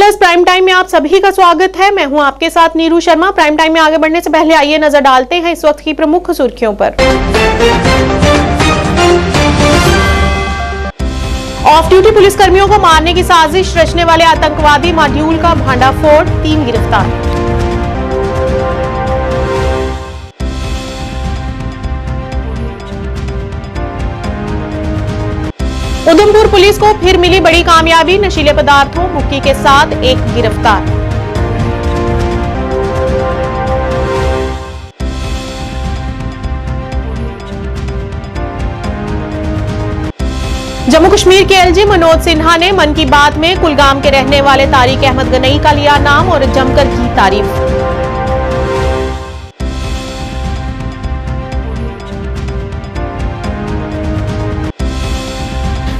Plus prime time में आप सभी का स्वागत है। मैं हूं आपके साथ नीरू शर्मा। प्राइम टाइम में आगे बढ़ने से पहले आइए नजर डालते हैं इस वक्त की प्रमुख सुर्खियों पर। ऑफ ड्यूटी पुलिसकर्मियों को मारने की साजिश रचने वाले आतंकवादी मॉड्यूल का भांडाफोड़, 3 गिरफ्तार। उधमपुर पुलिस को फिर मिली बड़ी कामयाबी, नशीले पदार्थों हुक्की के साथ एक गिरफ्तार। जम्मू कश्मीर के एलजी मनोज सिन्हा ने मन की बात में कुलगाम के रहने वाले तारिक अहमद गनई का लिया नाम और जमकर की तारीफ।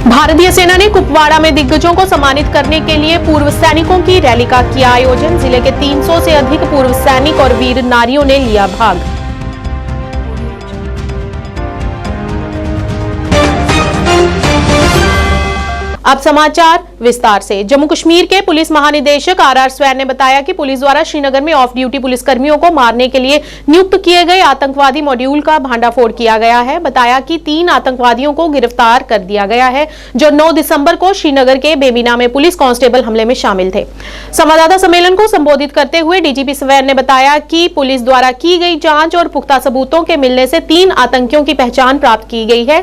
भारतीय सेना ने कुपवाड़ा में दिग्गजों को सम्मानित करने के लिए पूर्व सैनिकों की रैली का किया आयोजन। जिले के 300 से अधिक पूर्व सैनिक और वीर नारियों ने लिया भाग। अब समाचार विस्तार से। जम्मू कश्मीर के पुलिस महानिदेशक आर स्वैन ने बताया कि पुलिस द्वारा श्रीनगर में ऑफ ड्यूटी पुलिसकर्मियों को मारने के लिए नियुक्त किए गए आतंकवादी मॉड्यूल का भांडाफोड़ किया गया है। बताया कि 3 आतंकवादियों को गिरफ्तार कर दिया गया है जो 9 दिसंबर को श्रीनगर के बेबीना में पुलिस कांस्टेबल हमले में शामिल थे। संवाददाता सम्मेलन को संबोधित करते हुए डीजीपी स्वैन ने बताया कि पुलिस द्वारा की गई जांच और पुख्ता सबूतों के मिलने से 3 आतंकियों की पहचान प्राप्त की गई है।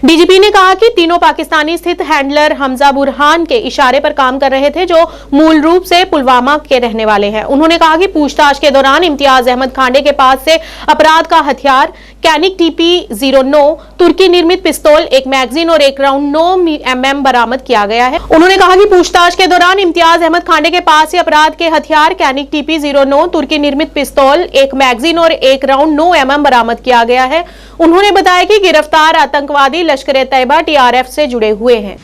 डीजीपी ने कहा कि तीनों पाकिस्तानी स्थित हैंडलर हमजा बुरहान के इशारे पर काम कर रहे थे जो मूल रूप से पुलवामा के रहने वाले हैं। उन्होंने कहा कि पूछताछ के दौरान इम्तियाज अहमद खांडे के पास से अपराध का हथियार कैनिक TP09 तुर्की निर्मित पिस्तौल, 1 मैगजीन और 1 राउंड 9 mm बरामद किया गया है। उन्होंने कहा कि पूछताछ के दौरान इम्तियाज अहमद खांडे के पास से अपराध के हथियार कैनिक TP09 तुर्की निर्मित पिस्तौल, 1 मैगजीन और 1 राउंड 9 mm बरामद किया गया है। उन्होंने बताया कि गिरफ्तार आतंकवादी लश्कर ए तैयबा TRF से जुड़े हुए हैं।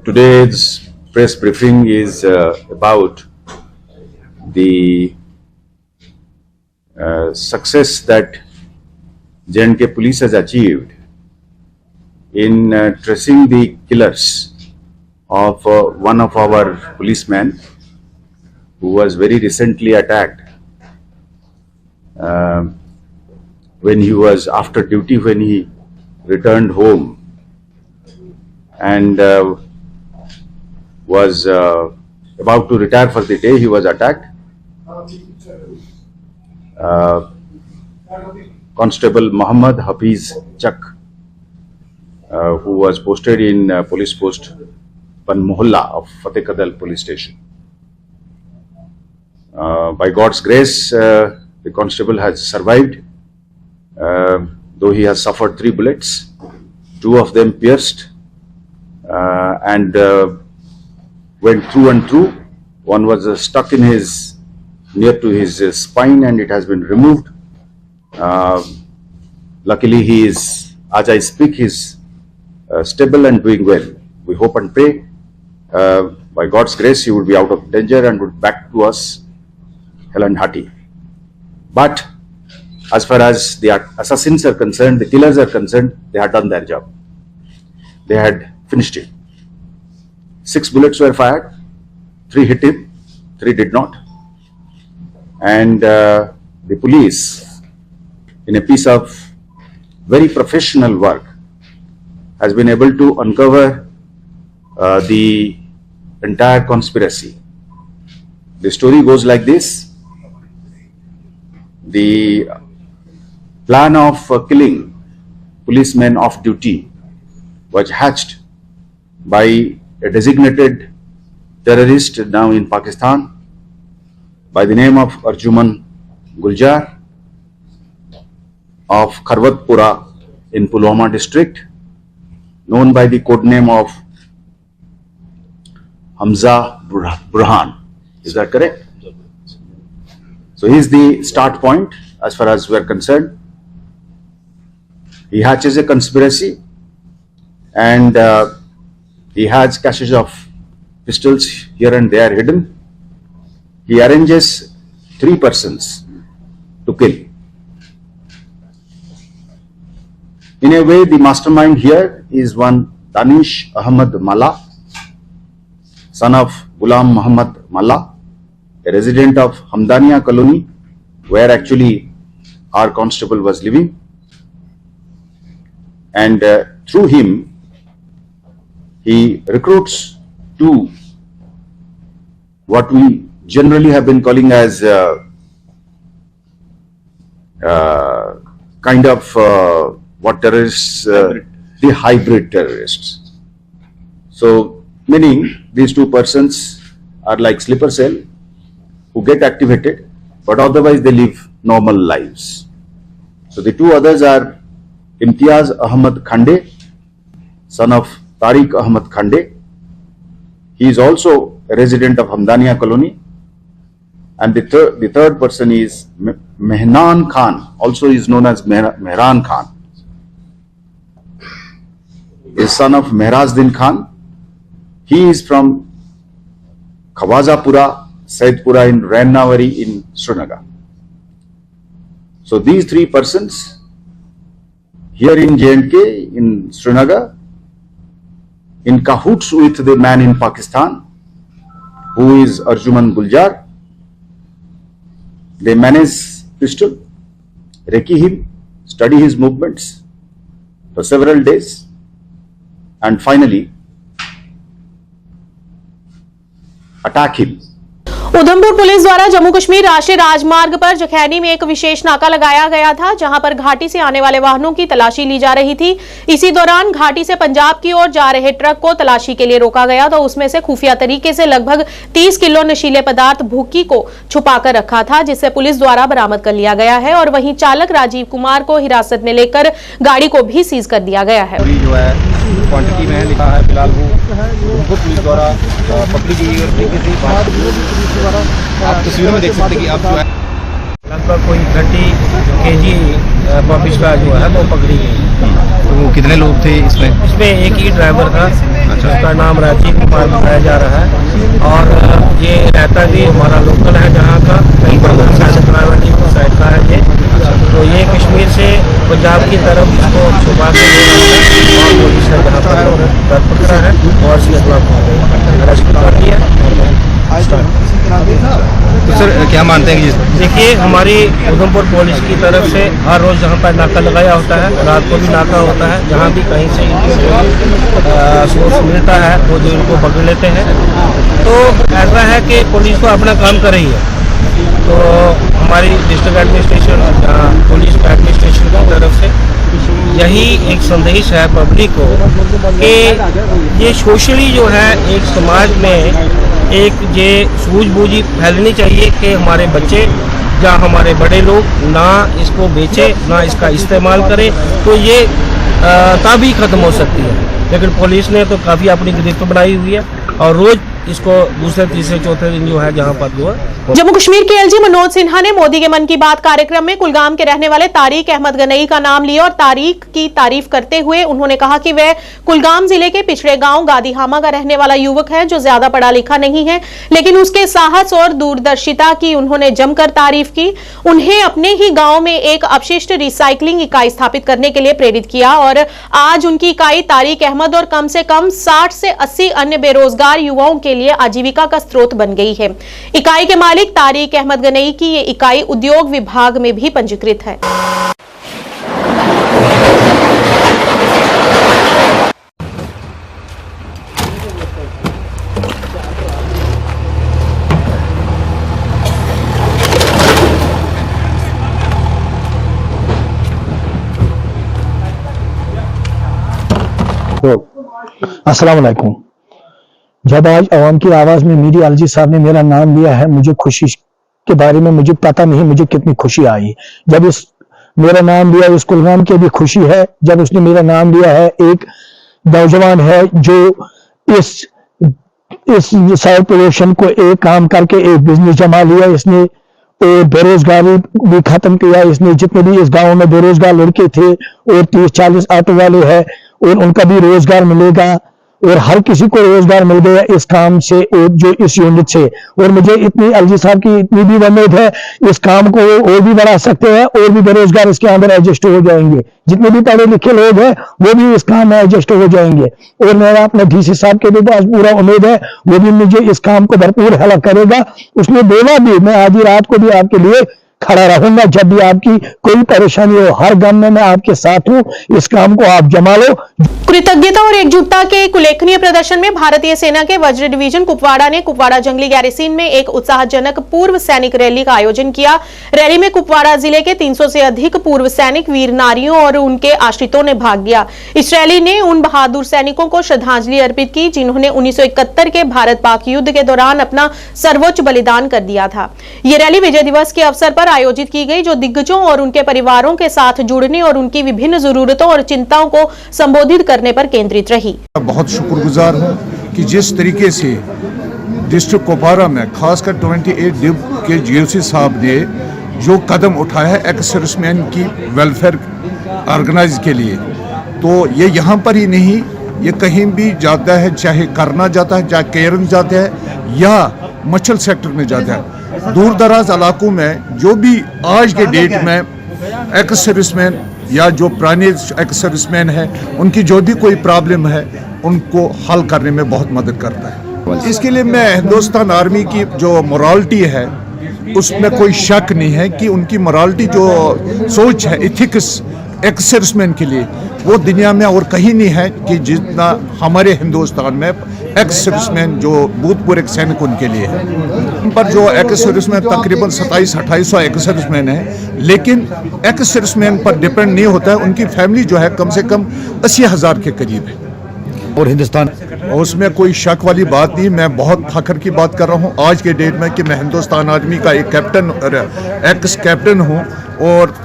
Today's press briefing is about the success that J&K police has achieved in tracing the killers of one of our policemen who was very recently attacked when he was after duty, when he returned home and was about to retire for the day. He was attacked. Constable Muhammad Hafiz Chak, who was posted in police post Pan Mohalla of Fateh Kadal police station. By God's grace, the constable has survived, though he has suffered 3 bullets, 2 of them pierced and went through and through. One was stuck in near to his spine and it has been removed. Luckily he is, as I speak, he is stable and doing well. We hope and pray by God's grace he would be out of danger and would back to us hale and hearty. But as far as the assassins are concerned, the killers are concerned, they had done their job. They had finished it. 6 bullets were fired, 3 hit him, 3 did not. And the police, in a piece of very professional work, has been able to uncover the entire conspiracy. The story goes like this. The plan of killing policemen off duty was hatched by a designated terrorist now in Pakistan by the name of Arjuman Guljar of Kharwatpura in Pulwama district, known by the code name of Hamza Burhan. Is that correct? So he is the start point as far as we are concerned. He hatches a conspiracy and he has caches of pistols here and there hidden. He arranges 3 persons to kill. In a way, the mastermind here is one Danish Ahmad Malla, son of Ghulam Muhammad Malla, a resident of Hamdania colony, where actually our constable was living. And through him, he recruits two, what we generally have been calling as kind of what terrorists, the hybrid terrorists. So, meaning these two persons are like sleeper cell who get activated, but otherwise they live normal lives. So, the two others are Imtiaz Ahmad Khande, son of Tariq Ahmad Khande. He is also a resident of Hamdania colony. And the third person is Mehnan Khan, also is known as Mehran Khan. He is son of Mehrazdin Khan. He is from Khawazapura, Saidpura in Rainawari in Srinagar. So these three persons here in J&K, in Srinagar, in cahoots with the man in Pakistan, who is Arjuman Guljar. They manage pistol, recce him, study his movements for several days, and finally attack him. Udhampur police द्वारा जम्मू कश्मीर राष्ट्रीय राजमार्ग पर जखैनी में एक विशेष नाका लगाया गया था, जहां पर घाटी से आने वाले वाहनों की तलाशी ली जा रही थी। इसी दौरान घाटी से पंजाब की ओर जा रहे ट्रक को तलाशी के लिए रोका गया, तो उसमें से खुफिया तरीके से लगभग 30 किलो नशीले पदार्थ भुक्की को छुपाकर रखा था, जिसे पुलिस द्वारा बरामद कर लिया गया है। और वहीं चालक राजीव कुमार को हिरासत में लेकर गाड़ी को भी सीज कर दिया गया है। जो है क्वांटिटी में लिखा है, फिलहाल वो पुलिस द्वारा पकड़ी गई और आप तस्वीरों में देख सकते हैं कि आप जो है लगभग कोई 30 kg पॉपिश का जो है वो पकड़ी गई। तो वो कितने लोग थे इसमें? इसमें एक ही ड्राइवर था, जिसका नाम राजीव कुमार बताया जा रहा है, और ये रहता भी हमारा लोकल है जहाँ का, कहीं पर साइड का है ये। तो ये कश्मीर से पंजाब की तरफ इसको छुपा के और पुलिस ने जहाँ पर पकड़ा है और इसके खिलाफ अरेस्ट कर दिया। तो सर क्या मानते हैं कि देखिए, हमारी उधमपुर पुलिस की तरफ से हर रोज़ जहाँ पर नाका लगाया होता है, रात को भी नाका होता है, जहाँ भी कहीं से सोर्स मिलता है वो जो इनको पकड़ लेते हैं। तो ऐसा है कि पुलिस को अपना काम कर रही है। तो हमारी डिस्ट्रिक्ट एडमिनिस्ट्रेशन, पुलिस एडमिनिस्ट्रेशन की तरफ से यही एक संदेश है पब्लिक को कि ये सोशली जो है एक समाज में एक ये सूझबूझ फैलनी चाहिए कि हमारे बच्चे या हमारे बड़े लोग ना इसको बेचे, ना इसका इस्तेमाल करें, तो ये तभी ख़त्म हो सकती है। लेकिन पुलिस ने तो काफ़ी अपनी गिरफ्त बनाई हुई है और रोज़ इसको दूसरे तीसरे चौथे दिन जो है जहां पर जो है। जम्मू कश्मीर के एलजी मनोज सिन्हा ने मोदी के मन की बात कार्यक्रम में कुलगाम के रहने वाले तारिक अहमद गनई का नाम लिया और तारिक की तारीफ करते हुए उन्होंने कहा कि वह कुलगाम जिले के पिछड़े गांव गादीहामा का रहने वाला युवक है, जो ज्यादा पढ़ा लिखा नहीं है, लेकिन उसके साहस और दूरदर्शिता की उन्होंने जमकर तारीफ की। उन्हें अपने ही गांव में एक अपशिष्ट रिसाइकलिंग इकाई स्थापित करने के लिए प्रेरित किया और आज उनकी इकाई तारिक अहमद और कम से कम 60 से 80 अन्य बेरोजगार युवाओं के लिए आजीविका का स्रोत बन गई है। इकाई के मालिक तारिक अहमद गनई की ये इकाई उद्योग विभाग में भी पंजीकृत है। अस्सलाम वालेकुम। जब आज अवाम की आवाज में मीडिया एलजी साहब ने मेरा नाम लिया है, मुझे खुशी के बारे में मुझे पता नहीं मुझे कितनी खुशी आई। जब इस मेरा नाम लिया, इस कुलगाम की भी खुशी है जब उसने मेरा नाम लिया है। एक नौजवान है जो इस साइड पोल्यूशन को एक काम करके एक बिजनेस जमा लिया इसने और बेरोजगारी भी खत्म किया इसने। जितने भी इस गांव में बेरोजगार लड़के थे और 30-40 ऑटो वाले हैं और उनका भी रोजगार मिलेगा और हर किसी को रोजगार मिल गया इस काम से और जो इस यूनिट से। और मुझे इतनी एलजी साहब की इतनी भी उम्मीद है, इस काम को वो और भी बढ़ा सकते हैं और भी बेरोजगार इसके अंदर एडजस्ट हो जाएंगे। जितने भी पढ़े लिखे लोग हैं वो भी इस काम में एडजस्ट हो जाएंगे। और मेरा अपने डीसी साहब के भी पास पूरा उम्मीद है, वो भी मुझे इस काम को भरपूर हेल्प करेगा। उसने बोला भी, मैं आधी रात को भी आपके लिए खड़ा रहूंगा, जब भी आपकी कोई परेशानी हो, हर गम में मैं आपके साथ हूं। इस काम को आप जमा लो। कृतज्ञता और एकजुटता के एक उल्लेखनीय प्रदर्शन में भारतीय सेना के वज्र डिवीजन कुपवाड़ा ने कुपवाड़ा जंगली गैरिसन में एक उत्साहजनक पूर्व सैनिक रैली का आयोजन किया। रैली में कुपवाड़ा जिले के 300 से अधिक पूर्व सैनिक, वीर नारियों और उनके आश्रितों ने भाग लिया। इस रैली ने उन बहादुर सैनिकों को श्रद्धांजलि अर्पित की जिन्होंने 1971 के भारत पाक युद्ध के दौरान अपना सर्वोच्च बलिदान कर दिया था। ये रैली विजय दिवस के अवसर पर आयोजित की गई, जो दिग्गजों और उनके परिवारों के साथ जुड़ने और उनकी विभिन्न जरूरतों और चिंताओं को संबोधित करने पर केंद्रित रही। बहुत शुक्रगुजार हूं कि जिस तरीके से डिस्ट्रिक्ट कुपवाड़ा में खासकर 28 डिव के जीओसी साहब ने जो कदम उठाया है एक्स सर्विसमैन की वेलफेयर ऑर्गेनाइज के लिए, तो ये यहाँ पर ही नहीं, ये कहीं भी जाता है, चाहे करना जाता है, चाहे केरन जाता है या मचल सेक्टर में जाता है। दूर दराज इलाकों में जो भी आज के डेट में एक्स सर्विसमैन या जो पुराने एक्स सर्विसमैन है, उनकी जो भी कोई प्रॉब्लम है उनको हल करने में बहुत मदद करता है। इसके लिए मैं हिंदुस्तान आर्मी की जो मोरालिटी है उसमें कोई शक नहीं है कि उनकी मोरालिटी जो सोच है, इथिक्स एक्स सर्विसमैन के लिए, वो दुनिया में और कहीं नहीं है कि जितना हमारे हिंदुस्तान में एक्स सर्विसमैन जो भूतपूर्व सैनिक उनके लिए है। उन पर जो एक्स सर्विसमैन तकरीबन 2700-2800 एक्स सर्विसमैन है, लेकिन एक्स सर्विसमैन पर डिपेंड नहीं होता है, उनकी फैमिली जो है कम से कम 80,000 के करीब है। और हिंदुस्तान, उसमें कोई शक वाली बात नहीं। मैं बहुत फख्र की बात कर रहा हूँ आज के डेट में कि मैं हिंदुस्तान आर्मी का एक कैप्टन और एक्स कैप्टन हूँ और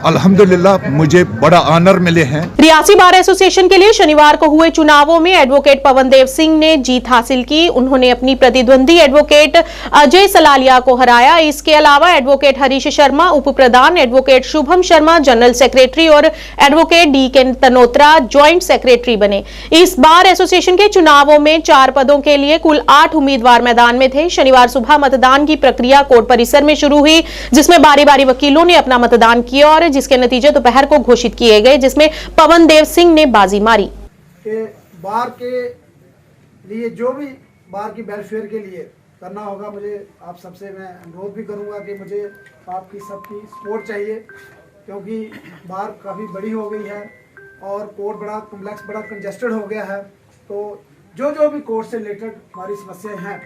अल्हम्दुलिल्लाह मुझे बड़ा ऑनर मिले हैं। रियासी बार एसोसिएशन के लिए शनिवार को हुए चुनावों में एडवोकेट पवन देव सिंह ने जीत हासिल की। उन्होंने अपनी प्रतिद्वंदी एडवोकेट अजय सलालिया को हराया। इसके अलावा एडवोकेट हरीश शर्मा उप प्रधान, advocate Shubham Sharma general secretary और advocate D K Tanotra joint secretary बने। इस बार एसोसिएशन के चुनावों में 4 पदों के लिए कुल 8 उम्मीदवार मैदान में थे। शनिवार सुबह मतदान की प्रक्रिया कोर्ट परिसर में शुरू हुई, जिसमें बारी बारी वकीलों ने अपना मतदान किया और जिसके नतीजे दोपहर को घोषित किए गए, जिसमें पवन देव सिंह ने बाजी मारी। कि बार के लिए जो भी बार की वेलफेयर के लिए करना होगा, मुझे आप सबसे मैं अनुरोध भी करूंगा कि मुझे आपकी सबकी सपोर्ट चाहिए, क्योंकि बार काफ़ी बड़ी हो गई है और कोर्ट बड़ा कॉम्प्लेक्स, बड़ा कंजेस्टेड हो गया है। तो जो भी कोर्ट से रिलेटेड हमारी समस्याएं हैं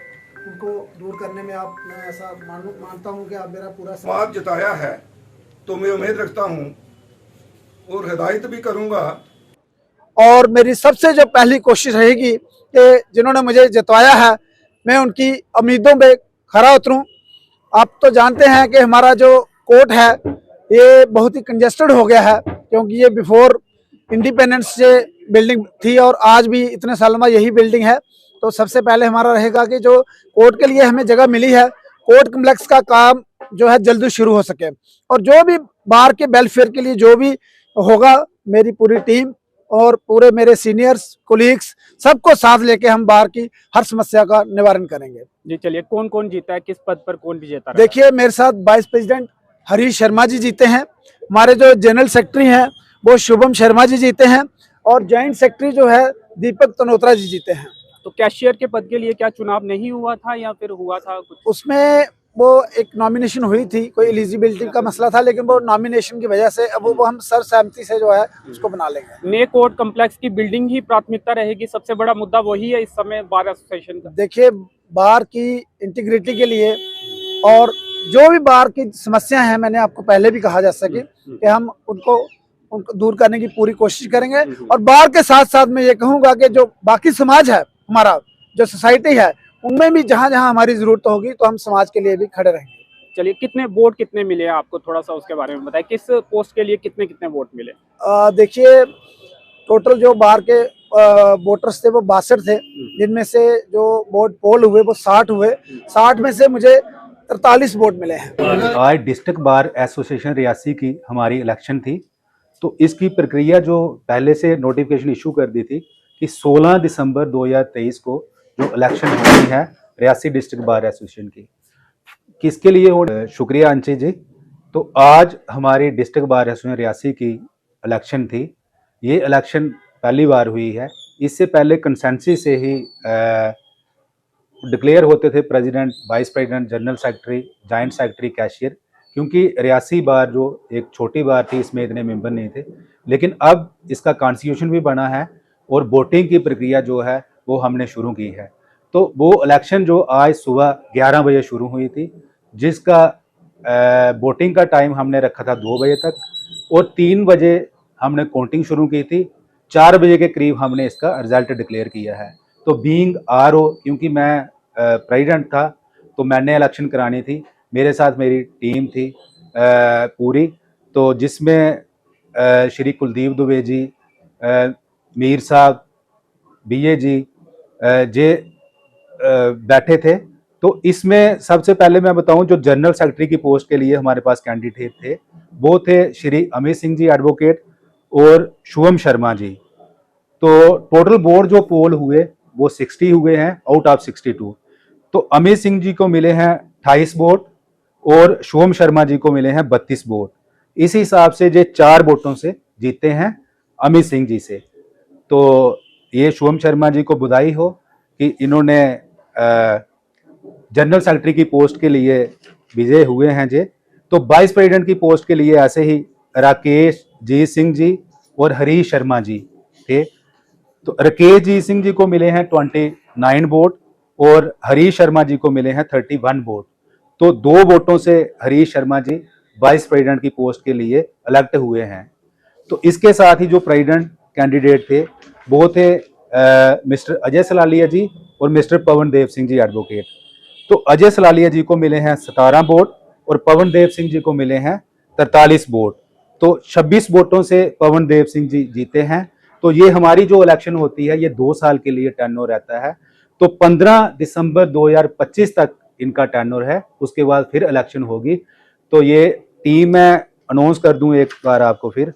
उनको दूर करने में मैं ऐसा मानता हूँ कि आप मेरा पूरा साथ जताया है, तो मैं उम्मीद रखता हूं और हिदायत भी करूंगा। और मेरी सबसे जो पहली कोशिश रहेगी कि जिन्होंने मुझे जितवाया है मैं उनकी उम्मीदों पे खरा उतरूं। आप तो जानते हैं कि हमारा जो कोर्ट है ये बहुत ही कंजेस्टेड हो गया है, क्योंकि ये बिफोर इंडिपेंडेंस से बिल्डिंग थी और आज भी इतने सालों में यही बिल्डिंग है। तो सबसे पहले हमारा रहेगा कि जो कोर्ट के लिए हमें जगह मिली है, कोर्ट कम्प्लेक्स का काम जो है जल्दी शुरू हो सके, और जो भी बार के वेलफेयर के लिए जो भी होगा, मेरी पूरी टीम और पूरे मेरे सीनियर्स कोलीग्स सबको साथ लेके हम बार की हर समस्या का निवारण करेंगे। जी चलिए, कौन कौन जीता है, किस पद पर कौन विजेता? देखिए, मेरे साथ वाइस प्रेसिडेंट हरीश शर्मा जी जीते हैं, हमारे जो जनरल सेक्रेटरी हैं वो शुभम शर्मा जी जीते हैं और ज्वाइंट सेक्रेटरी जो है दीपक तनोत्रा जी जीते हैं। तो कैशियर के पद के लिए क्या चुनाव नहीं हुआ था या फिर हुआ था कुछ? उसमें वो एक नॉमिनेशन हुई थी, कोई एलिजिबिलिटी का मसला था, लेकिन वो नॉमिनेशन की वजह से अब वो हम सर्वसहमति से जो है उसको बना लेंगे। नए कोर्ट कम्प्लेक्स की बिल्डिंग ही प्राथमिकता रहेगी, सबसे बड़ा मुद्दा वही है इस समय बार एसोसिएशन का। देखिए, बार की इंटीग्रिटी के लिए और जो भी बार की समस्या है, मैंने आपको पहले भी कहा जा सके कि हम उनको दूर करने की पूरी कोशिश करेंगे। और बार के साथ साथ मैं ये कहूँगा कि जो बाकी समाज है, हमारा जो सोसाइटी है, उनमें भी जहाँ जहाँ हमारी जरूरत होगी तो हम समाज के लिए भी खड़े रहेंगे। चलिए, कितने वोट कितने मिले आपको, थोड़ा सा उसके बारे में बताएं। किस पोस्ट के लिए कितने कितने वोट मिले? देखिए, टोटल जो बार के वोटर्स थे वो 62 थे, जिनमें से जो वोट पोल हुए वो 60 हुए। 60 में से मुझे 43 वोट मिले हैं। आज डिस्ट्रिक्ट बार एसोसिएशन रियासी की हमारी इलेक्शन थी, तो इसकी प्रक्रिया जो पहले से नोटिफिकेशन इशू कर दी थी कि 16 दिसंबर 2023 को जो इलेक्शन होनी है रियासी डिस्ट्रिक्ट बार एसोसिएशन की, किसके लिए हो। शुक्रिया अंशी जी। तो आज हमारी डिस्ट्रिक्ट बार एसोसिएशन रियासी की इलेक्शन थी। ये इलेक्शन पहली बार हुई है। इससे पहले कंसेंसस से ही डिक्लेयर होते थे president, vice president, general secretary, joint secretary, cashier, क्योंकि रियासी बार जो एक छोटी बार थी इसमें इतने मेंबर नहीं थे। लेकिन अब इसका कॉन्स्टिट्यूशन भी बना है और वोटिंग की प्रक्रिया जो है वो हमने शुरू की है। तो वो इलेक्शन जो आज सुबह 11 बजे शुरू हुई थी, जिसका वोटिंग का टाइम हमने रखा था 2 बजे तक और 3 बजे हमने काउंटिंग शुरू की थी। 4 बजे के करीब हमने इसका रिजल्ट डिक्लेयर किया है। तो बीइंग आरओ, क्योंकि मैं प्रेसिडेंट था तो मैंने इलेक्शन करानी थी, मेरे साथ मेरी टीम थी पूरी, तो जिसमें श्री कुलदीप दुबे जी, मीर साहब, बीए जी जे बैठे थे। तो इसमें सबसे पहले मैं बताऊं, जो जनरल सेक्रेटरी की पोस्ट के लिए हमारे पास कैंडिडेट थे वो थे श्री अमित सिंह जी एडवोकेट और शुभम शर्मा जी। तो टोटल बोर्ड जो पोल हुए वो 60 हुए हैं आउट ऑफ 62। तो अमित सिंह जी को मिले हैं 28 वोट और शुभम शर्मा जी को मिले हैं 32 वोट। इस हिसाब से ये 4 वोटों से जीते हैं अमित सिंह जी से। तो ये शुभम शर्मा जी को बधाई हो कि इन्होंने जनरल सेक्रेटरी की पोस्ट के लिए विजय हुए हैं जे। तो वाइस प्रेसिडेंट की पोस्ट के लिए ऐसे ही राकेश जी सिंह जी और हरीश शर्मा जी थे। तो राकेश जी सिंह जी को मिले हैं 29 वोट और हरीश शर्मा जी को मिले हैं 31 वोट। तो 2 वोटों से हरीश शर्मा जी वाइस प्रेसिडेंट की पोस्ट के लिए इलेक्ट हुए हैं। तो इसके साथ ही जो प्रेसिडेंट कैंडिडेट थे वो थे मिस्टर अजय सलालिया जी और मिस्टर पवन देव सिंह जी एडवोकेट। तो अजय सलालिया जी को मिले हैं 17 वोट और पवन देव सिंह जी को मिले हैं 43 वोट। तो 26 वोटों से पवन देव सिंह जी जीते हैं। तो ये हमारी जो इलेक्शन होती है ये 2 साल के लिए टर्नओवर रहता है। तो 15 दिसंबर 2025 तक इनका टर्नओवर है, उसके बाद फिर इलेक्शन होगी। तो ये टीम मैं अनाउंस कर दूं एक बार आपको फिर।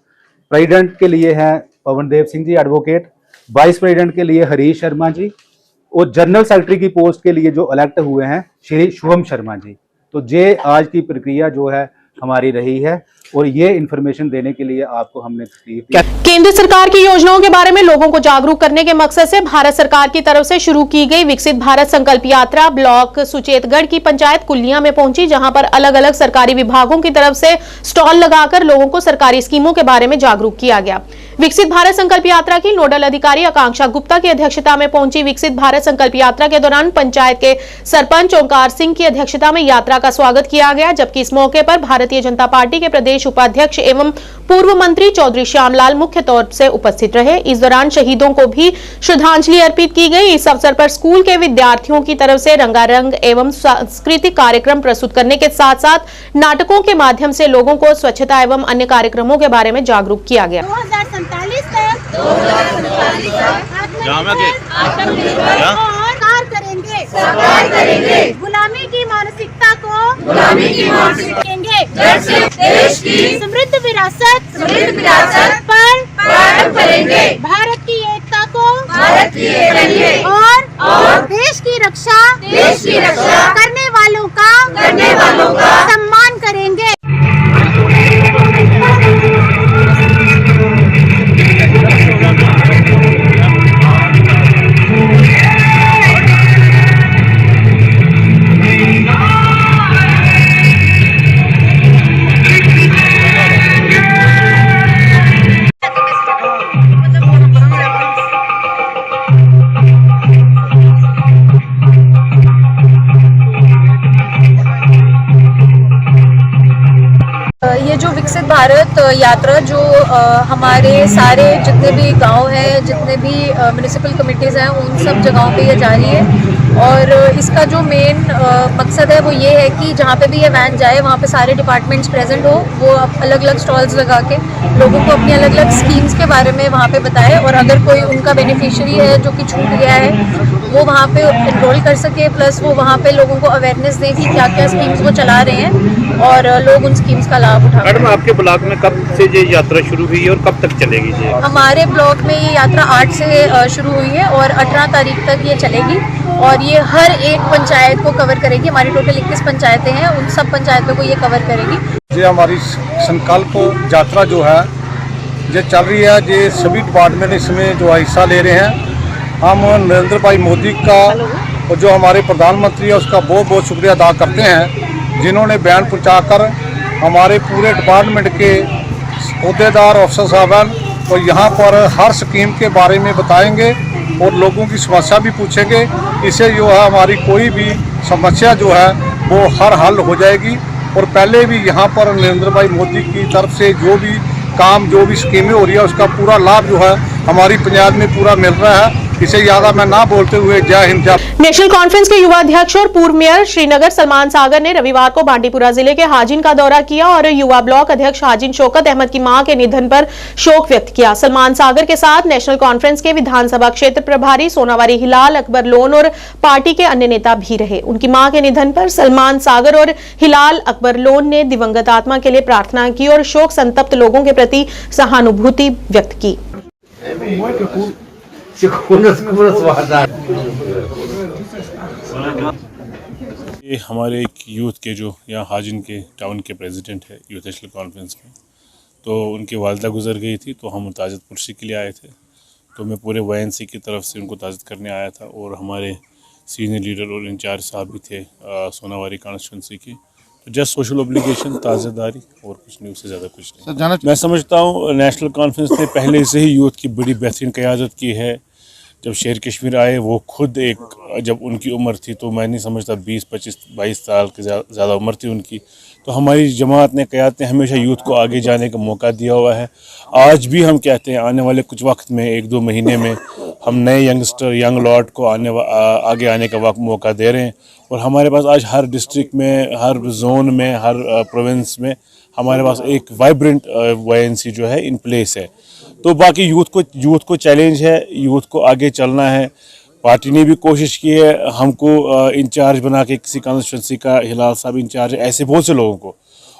प्रेसिडेंट के लिए है पवन Dev Singh ji advocate, vice president के लिए हरीश शर्मा जी और जनरल सेक्रेटरी की पोस्ट के लिए जो इलेक्ट हुए हैं श्री शुभम शर्मा जी। तो ये आज की प्रक्रिया जो है हमारी रही है और ये इंफॉर्मेशन देने के लिए आपको हमने तकलीफ दी। केंद्र सरकार की योजनाओं के बारे में लोगों को जागरूक करने के मकसद से भारत सरकार की तरफ से शुरू की गई विकसित भारत संकल्प यात्रा ब्लॉक सुचेतगढ़ की पंचायत कुलिया में पहुंची, जहां पर अलग अलग सरकारी विभागों की तरफ से स्टॉल लगाकर लोगों को सरकारी स्कीमों के बारे में जागरूक किया गया। विकसित भारत संकल्प यात्रा की नोडल अधिकारी आकांक्षा गुप्ता की अध्यक्षता में पहुंची विकसित भारत संकल्प यात्रा के दौरान पंचायत के सरपंच ओंकार सिंह की अध्यक्षता में यात्रा का स्वागत किया गया, जबकि इस मौके पर भारतीय जनता पार्टी के प्रदेश उपाध्यक्ष एवं पूर्व मंत्री चौधरी श्यामलाल मुख्य तौर से उपस्थित रहे। इस दौरान शहीदों को भी श्रद्धांजलि अर्पित की गई। इस अवसर पर स्कूल के विद्यार्थियों की तरफ से रंगारंग एवं सांस्कृतिक कार्यक्रम प्रस्तुत करने के साथ साथ नाटकों के माध्यम से लोगों को स्वच्छता एवं अन्य कार्यक्रमों के बारे में जागरूक किया गया। 2047 तक साकार करेंगे, गुलामी की मानसिकता को देंगे, देश की समृद्ध विरासत पर करेंगे, भारत की एकता को और देश की रक्षा करने वालों का सम्मान करेंगे। ये जो विकसित भारत यात्रा जो हमारे सारे जितने भी गांव हैं, जितने भी म्युनिसिपल कमिटीज़ हैं, उन सब जगहों पे ये जारी है। और इसका जो मेन मकसद है वो ये है कि जहाँ पे भी ये वैन जाए वहाँ पे सारे डिपार्टमेंट्स प्रेजेंट हो, वो अलग अलग स्टॉल्स लगा के लोगों को अपनी अलग अलग स्कीम्स के बारे में वहाँ पे बताए। और अगर कोई उनका बेनिफिशियरी है जो कि छूट गया है वो वहाँ पे एनरोल कर सके, प्लस वो वहाँ पे लोगों को अवेयरनेस दें कि क्या क्या स्कीम्स वो चला रहे हैं और लोग उन स्कीम्स का लाभ उठा। मैडम, आपके ब्लॉक में कब से ये यात्रा शुरू हुई है और कब तक चलेगी ये? हमारे ब्लॉक में ये यात्रा 8 से शुरू हुई है और 18 तारीख तक ये चलेगी और ये हर एक पंचायत को कवर करेगी। हमारी टोटल 21 पंचायतें हैं, उन सब पंचायतों को ये कवर करेगी। ये हमारी संकल्प यात्रा जो है ये चल रही है, ये सभी डिपार्टमेंट इसमें जो हिस्सा ले रहे हैं। हम नरेंद्र भाई मोदी का और जो हमारे प्रधानमंत्री है उसका बहुत बहुत शुक्रिया अदा करते हैं, जिन्होंने बयान पहुँचाकर हमारे पूरे डिपार्टमेंट के अहदेदार अफसर साहबान और यहाँ पर हर स्कीम के बारे में बताएंगे और लोगों की समस्या भी पूछेंगे। इससे जो है हमारी कोई भी समस्या जो है वो हर हल हो जाएगी। और पहले भी यहाँ पर नरेंद्र भाई मोदी की तरफ से जो भी काम, जो भी स्कीमें हो रही है उसका पूरा लाभ जो है हमारी पंचायत में पूरा मिल रहा है। इसे ज्यादा मैं ना बोलते हुए जय हिंद। नेशनल कॉन्फ्रेंस के युवा अध्यक्ष और पूर्व मेयर श्रीनगर सलमान सागर ने रविवार को बांडीपुरा जिले के हाजिन का दौरा किया और युवा ब्लॉक अध्यक्ष हाजिन शौकत अहमद की मां के निधन पर शोक व्यक्त किया। सलमान सागर के साथ नेशनल कॉन्फ्रेंस के विधानसभा क्षेत्र प्रभारी सोनावारी हिलाल अकबर लोन और पार्टी के अन्य नेता भी रहे। उनकी मां के निधन पर सलमान सागर और हिलाल अकबर लोन ने दिवंगत आत्मा के लिए प्रार्थना की और शोक संतप्त लोगों के प्रति सहानुभूति व्यक्त की। ये हमारे एक यूथ के जो यहाँ हाजिन के टाउन के प्रेसिडेंट है यूथ नेशनल कॉन्फ्रेंस में, तो उनकी वालदा गुजर गई थी, तो हम ताज़त पुरसी के लिए आए थे। तो मैं पूरे YNC की तरफ से उनको ताज़त करने आया था और हमारे सीनियर लीडर और इंचार्ज साहब भी थे सोनावारी कॉन्स्टिट्यूंसी की। तो जस्ट सोशल ऑब्लिगेशन, ताज़ेदारी और कुछ नहीं, उससे ज़्यादा कुछ नहीं। मैं समझता हूँ नेशनल कॉन्फ्रेंस ने पहले से ही यूथ की बड़ी बेहतरीन क़यादत की है। जब शेर कश्मीर आए वो खुद एक, जब उनकी उम्र थी तो मैं नहीं समझता 20, 25, 22 साल की ज़्यादा उम्र थी उनकी, तो हमारी जमात ने क़यादत ने हमेशा यूथ को आगे जाने का मौका दिया हुआ है। आज भी हम कहते हैं आने वाले कुछ वक्त में 1-2 महीने में हम नए यंगस्टर, यंग लॉट को आगे आने का मौका दे रहे हैं। और हमारे पास आज हर डिस्ट्रिक्ट में, हर जोन में, हर प्रोविंस में हमारे पास एक वाइब्रेंट YNC जो है इन प्लेस है। तो बाकी यूथ को चैलेंज है, यूथ को आगे चलना है। पार्टी ने भी कोशिश की है हमको इंचार्ज बना के, किसी कॉन्स्टिट्यूंसी का हिलाल साहब इंचार्ज है, ऐसे बहुत से लोगों को।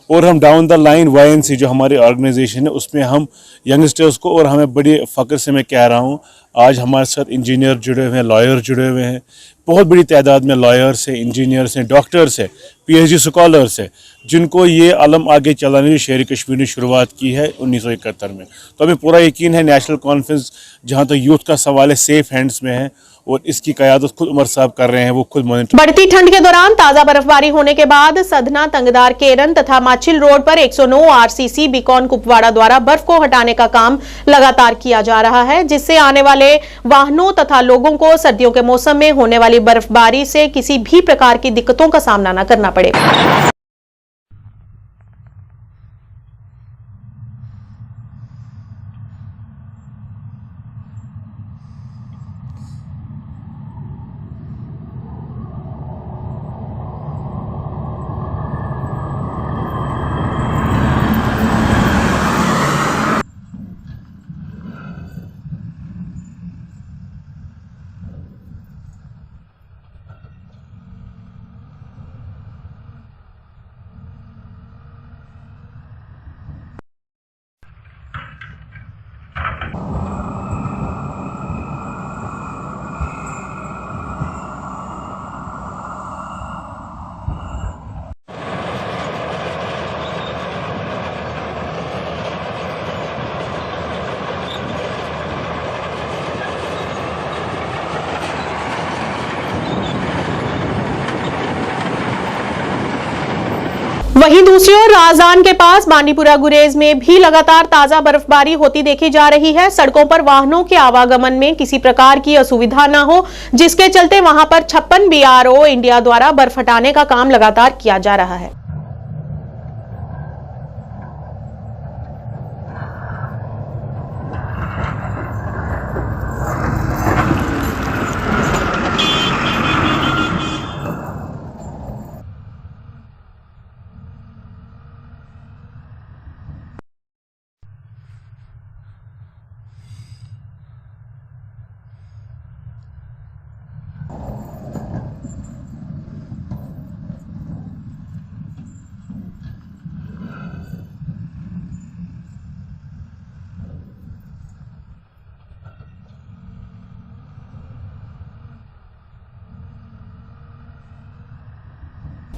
और हम डाउन द लाइन YNC जो हमारी ऑर्गेनाइजेशन है उसमें हम यंगस्टर्स को, और हमें बड़ी फ़ख्र से मैं कह रहा हूँ आज हमारे साथ इंजीनियर जुड़े हुए हैं, लॉयर जुड़े हुए हैं, बहुत बड़ी तादाद में लॉयर्स हैं, इंजीनियर्स हैं, डॉक्टर्स हैं, PhD स्कॉलर्स हैं, जिनको ये आलम आगे चलाने की शेर कश्मीर ने शुरुआत की है 1971 में। तो हमें पूरा यकीन है नेशनल कॉन्फ्रेंस जहाँ तक यूथ का सवाल है सेफ हैंड्स में है और इसकी क़यादत खुद उमर साहब कर रहे हैं, वो खुद मॉनिटर। बढ़ती ठंड के दौरान ताजा बर्फबारी होने के बाद सधना, तंगदार, केरन तथा माचिल रोड पर 109 RCC बीकॉन कुपवाड़ा द्वारा बर्फ को हटाने का काम लगातार किया जा रहा है, जिससे आने वाले वाहनों तथा लोगों को सर्दियों के मौसम में होने वाली बर्फबारी से किसी भी प्रकार की दिक्कतों का सामना न करना पड़े। वहीं दूसरी ओर राजधान के पास बांडीपुरा गुरेज में भी लगातार ताजा बर्फबारी होती देखी जा रही है। सड़कों पर वाहनों के आवागमन में किसी प्रकार की असुविधा न हो, जिसके चलते वहां पर 56 BRO इंडिया द्वारा बर्फ हटाने का काम लगातार किया जा रहा है।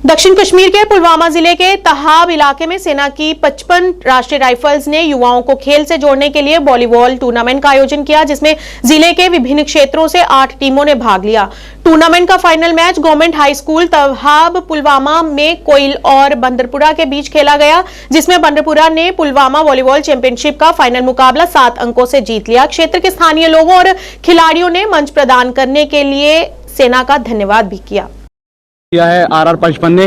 दक्षिण कश्मीर के पुलवामा जिले के तहाब इलाके में सेना की 55 राष्ट्रीय राइफल्स ने युवाओं को खेल से जोड़ने के लिए वॉलीबॉल टूर्नामेंट का आयोजन किया, जिसमें जिले के विभिन्न क्षेत्रों से 8 टीमों ने भाग लिया। टूर्नामेंट का final match government high school Tahab Pulwama में कोइल और बंदरपुरा के बीच खेला गया, जिसमें बंदरपुरा ने पुलवामा वॉलीबॉल चैंपियनशिप का फाइनल मुकाबला 7 अंकों से जीत लिया। क्षेत्र के स्थानीय लोगों और खिलाड़ियों ने मंच प्रदान करने के लिए सेना का धन्यवाद भी किया है। RR 55 ने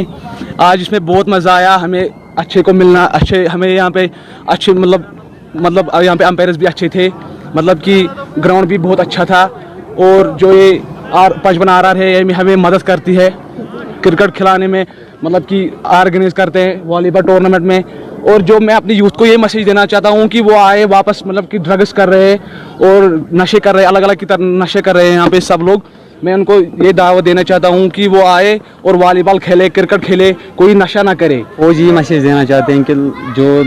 आज इसमें बहुत मज़ा आया, हमें अच्छे को मिलना, अच्छे हमें यहाँ पे अच्छे मतलब यहाँ पे अंपायर्स भी अच्छे थे, मतलब कि ग्राउंड भी बहुत अच्छा था। और जो ये 55 RR है ये हमें मदद करती है क्रिकेट खिलाने में, मतलब कि ऑर्गेनाइज करते हैं वॉलीबॉल टूर्नामेंट में। और जो मैं अपनी यूथ को ये मैसेज देना चाहता हूँ कि वो आए वापस, मतलब कि ड्रग्स कर रहे हैं और नशे कर रहे हैं, अलग अलग की तरह नशे कर रहे हैं यहाँ पे सब लोग। मैं उनको ये दावत देना चाहता हूँ कि वो आए और वॉलीबॉल खेले, क्रिकेट खेले, कोई नशा ना करे। वो जी मैसेज देना चाहते हैं कि जो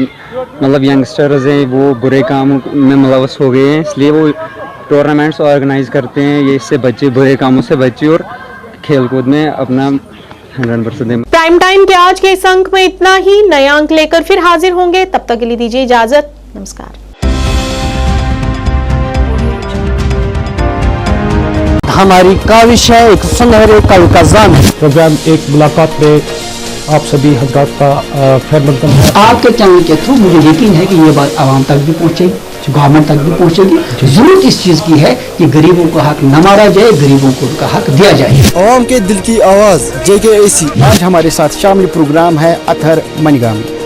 मतलब यंगस्टर्स हैं वो बुरे काम में मुलव्वस हो गए हैं, इसलिए वो टूर्नामेंट्स ऑर्गेनाइज करते हैं। ये इससे बच्चे बुरे कामों से बच्चे और खेलकूद में अपना 100% दें। प्राइम टाइम के आज के इस अंक में इतना ही। नया अंक लेकर फिर हाजिर होंगे, तब तक के लिए दीजिए इजाजत। नमस्कार। हमारी काविश है, एक सुनहरे कल का जाम है। प्रोग्राम एक मुलाकात में आप सभी हजरात का खैर मकदम है। आपके चैनल के थ्रू मुझे यकीन है कि ये बात आवाम तक भी पहुंचेगी, गवर्नमेंट तक भी पहुंचेगी। जरूरत इस चीज की है कि गरीबों का हक न मारा जाए, गरीबों को उनका हक दिया जाए। आवाम के दिल की आवाज JKAC। आज हमारे साथ शामिल प्रोग्राम है अतहर मनीगामी।